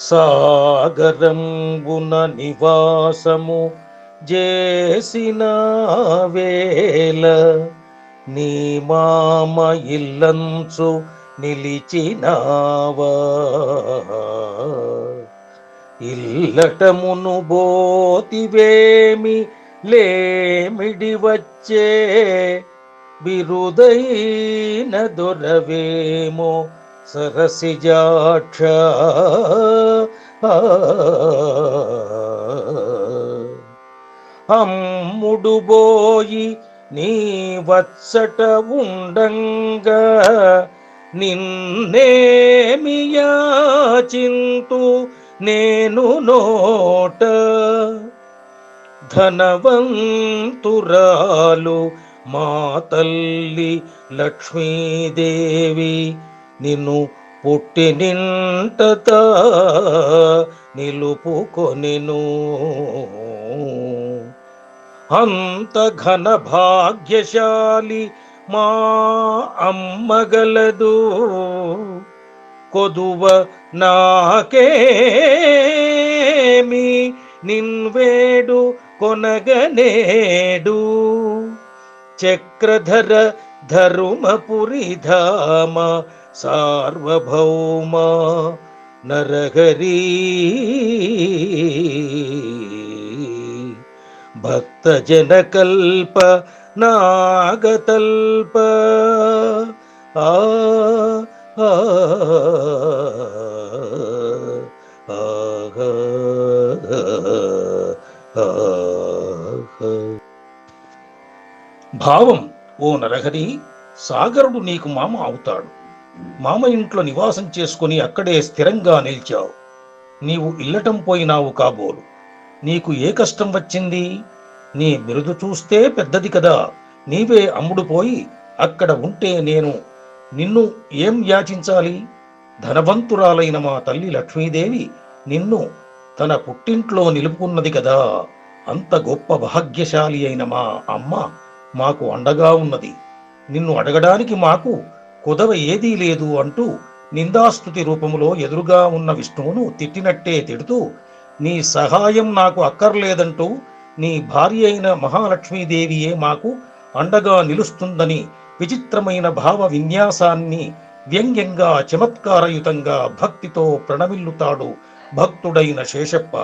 సాగరంబున నివాసము చేసిన వేళ నీ మామ ఇల్లంచు నిలిచినావా. ఇల్లటమును బోతివేమి లేమిడి వచ్చే బిరుదైన దొరవేమో సరసిజాక్ష. అమ్ముడు బోయి నీ వత్సట ఉండంగా నిన్నేమి యాచింతు నేను నోట. ధనవంతురాలు మా తల్లి లక్ష్మీదేవి నిన్ను పుట్టినింటత నిలుపుకొనెను. అంత ఘన భాగ్యశాలి మా అమ్మగలదు. కొదువ నాకేమి నిన్వేడు కొనగనేడు. చక్రధర ధరుమపురిధామ సార్వభౌమ నరహరి. భక్తజనకల్ప నాగతల్ప. ఆ భావం: ఓ నరహరి, సాగరుడు నీకు మామ అవుతాడు. మామ ఇంట్లో నివాసం చేసుకుని అక్కడే స్థిరంగా నిలిచావు. నీవు ఇల్లటం పోయినావు కాబోలు. నీకు ఏ కష్టం వచ్చింది? నీ బిరుదు చూస్తే పెద్దది కదా. నీవే అమ్ముడు పోయి అక్కడ ఉంటే నేను నిన్ను ఏం యాచించాలి? ధనవంతురాలైన మా తల్లి లక్ష్మీదేవి నిన్ను తన పుట్టింట్లో నిలుపుకున్నది కదా. అంత గొప్ప భాగ్యశాలి అయిన మా అమ్మ మాకు అండగా ఉన్నది. నిన్ను అడగడానికి మాకు కుదవ ఏదీ లేదు అంటూ నిందాస్తుతి రూపములో ఎదురుగా ఉన్న విష్ణువును తిట్టినట్టే తిడుతూ, నీ సహాయం నాకు అక్కర్లేదంటూ నీ భార్య అయిన మహాలక్ష్మీదేవియే మాకు అండగా నిలుస్తుందని విచిత్రమైన భావ విన్యాసాన్ని వ్యంగ్యంగా చమత్కారయుతంగా భక్తితో ప్రణమిల్లుతాడు భక్తుడైన శేషప్ప.